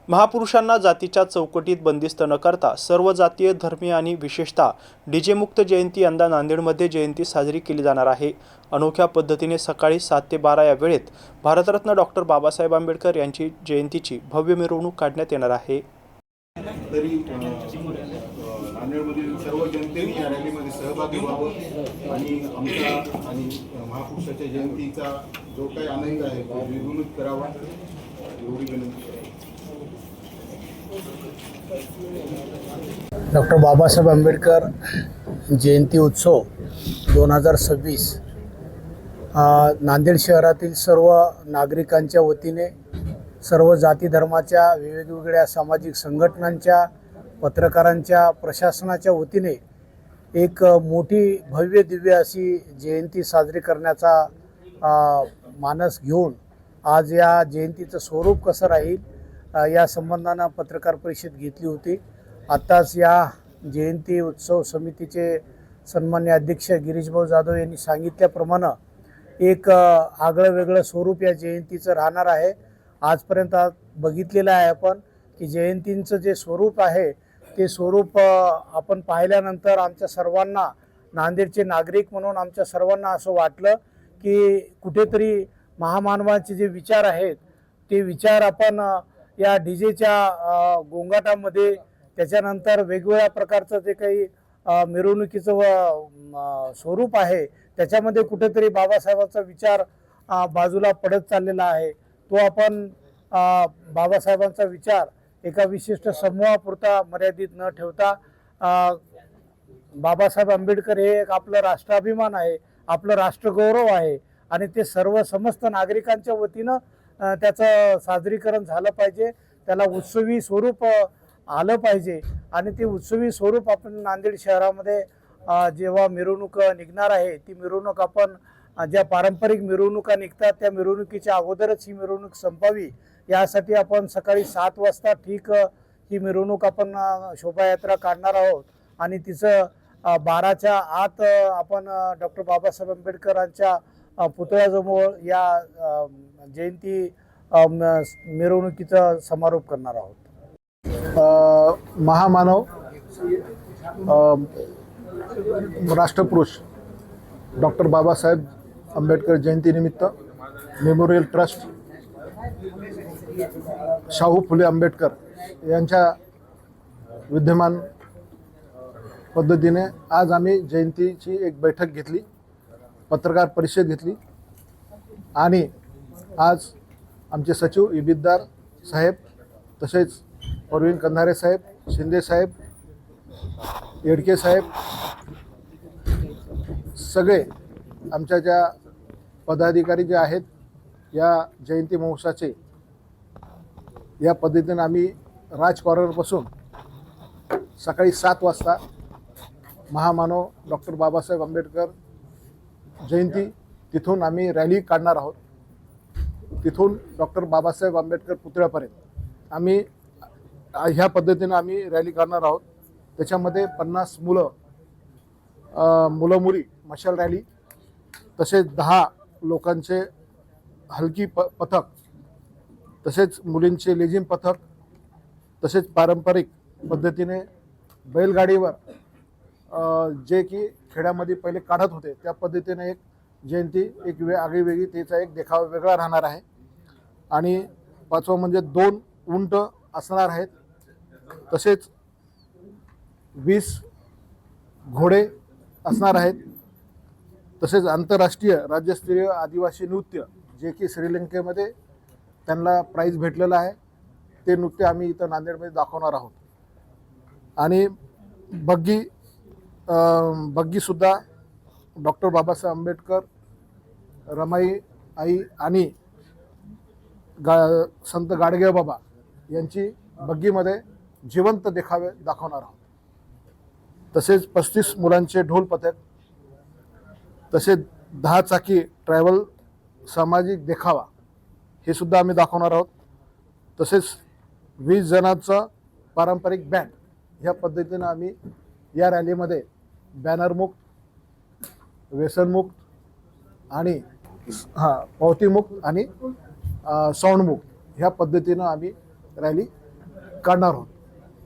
महापुरुषांना जातीच्या चौकटीत बंदिस्त न करता सर्व जातीय, धर्मीय आणि विशेषतः डीजे मुक्त जयंती यंदा नांदेडमध्ये जयंती साजरी केली जाणार आहे। अनोख्या पद्धतीने सकाळी 7 ते 12 या वेळेत भारतरत्न डॉक्टर बाबासाहेब आंबेडकर यांची जयंतीची भव्य मिरवणूक काढण्यात येणार आहे। तरी नांदेडमधील सर्व जनतेने या रॅलीमध्ये सहभागी व्हावं आणि आमचा आणि महापुरुषाच्या जयंतीचा जो काही आनंद आहे तो द्विगुणित करावा एवढी विनंती आहे। डॉक्टर बाबासाहेब आंबेडकर जयंती उत्सव 2026 नांदेड शहरातील सर्व नागरिकांच्या वतीने सर्व जाती धर्माच्या वेगवेगळ्या सामाजिक संघटनांच्या, पत्रकारांच्या, प्रशासनाच्या वतीने एक मोठी भव्य दिव्य अशी जयंती साजरी करण्याचा मानस घेऊन आज या जयंतीचं स्वरूप कसं राहील या संबंधानं पत्रकार परिषद घेतली होती। आत्ताच या जयंती उत्सव समितीचे सन्मान्य अध्यक्ष गिरीशभाऊ जाधव यांनी सांगितल्याप्रमाणे एक आगळं वेगळं स्वरूप या जयंतीचं राहणार आहे। आजपर्यंत बघितलेलं आहे आपण की जयंतींचं जे स्वरूप आहे ते स्वरूप आपण पाहिल्यानंतर आमच्या सर्वांना, नांदेडचे नागरिक म्हणून आमच्या सर्वांना असं वाटलं की कुठेतरी महामानवांचे जे विचार आहेत ते विचार आपण या डीजेच्या गोंगाटामध्ये, त्याच्यानंतर वेगवेगळ्या प्रकारचं जे काही मिरवणुकीचं स्वरूप आहे त्याच्यामध्ये कुठेतरी बाबासाहेबांचा विचार बाजूला पडत चाललेला आहे। तो आपण बाबासाहेबांचा विचार एका विशिष्ट समूहापुरता मर्यादित न ठेवता बाबासाहेब आंबेडकर हे एक आपलं राष्ट्राभिमान आहे, आपलं राष्ट्रगौरव आहे आणि ते सर्व समस्त नागरिकांच्या वतीनं त्याचं साजरीकरण झालं पाहिजे, त्याला उत्सवी स्वरूप आलं पाहिजे आणि ते उत्सवी स्वरूप आपण नांदेड शहरामध्ये जेव्हा मिरवणूक निघणार आहे ती मिरवणूक आपण ज्या पारंपरिक मिरवणुका निघतात त्या मिरवणुकीच्या अगोदरच ही मिरवणूक संपावी यासाठी आपण सकाळी 7 वाजता ठीक ही मिरवणूक आपण शोभायात्रा काढणार आहोत आणि तिचं 12च्या आत आपण डॉक्टर बाबासाहेब आंबेडकरांच्या पुतळ्याजवळ या जयंती मिरवणुकीचा समारोप करणार आहोत। महामानव राष्ट्रपुरुष डॉक्टर बाबासाहेब आंबेडकर जयंतीनिमित्त मेमोरियल ट्रस्ट, शाहू फुले आंबेडकर यांच्या विद्यमान पद्धतीने आज आम्ही जयंतीची एक बैठक घेतली, पत्रकार परिषद घेतली आणि आज आमचे सचिव इबिद्दार साहेब, तसेच परवीन कंधारे साहेब, शिंदे साहेब, येडके साहेब, सगळे आमच्या ज्या पदाधिकारी जे आहेत या जयंती महोत्सवाचे या पद्धतीने आम्ही राज कॉर्नरपासून सकाळी 7 वाजता महामानव डॉक्टर बाबासाहेब आंबेडकर जयंती तिथून आम्ही रॅली काढणार आहोत। तिथून डॉक्टर बाबासाहेब आंबेडकर पुतळ्यापर्यंत आम्ही ह्या पद्धतीने आम्ही रॅली काढणार आहोत। त्याच्यामध्ये 50 मुलं-मुली मशाल रॅली, तसेच 10 लोकांचे हलकी पथक, तसेच मुलींचे लेझिम पथक, तसेच पारंपरिक पद्धतीने बैलगाडीवर जे की खेड्यामध्ये पहिले काढत होते त्या पद्धतीने एक जयंती एक आगळीवेगळी त्याचा एक देखावा वेगळा राहणार आहे। आणि 5वं म्हणजे 2 उंट असणार आहेत, तसेच 20 घोडे असणार आहेत, तसेच आंतरराष्ट्रीय राज्यस्तरीय आदिवासी नृत्य जे की श्रीलंकेमध्ये त्यांना प्राईज भेटलेलं आहे ते नृत्य आम्ही इथं नांदेडमध्ये दाखवणार आहोत। आणि बग्गीसुद्धा डॉक्टर बाबासाहेब आंबेडकर, रमाई आई आणि संत गाडगे बाबा यांची बग्गीमध्ये जिवंत देखावे दाखवणार आहोत। तसेच 35 मुलांचे ढोल पथक, तसेच 10 चाकी ट्रॅव्हल सामाजिक देखावा हे सुद्धा आम्ही दाखवणार आहोत। तसेच 20 जणांचा पारंपरिक बँड ह्या पद्धतीने आम्ही या रॅलीमध्ये बॅनरमुक्त, व्यसनमुक्त आणि पावतीमुक्त आणि साऊंडमुक्त ह्या पद्धतीनं आम्ही रॅली काढणार आहोत.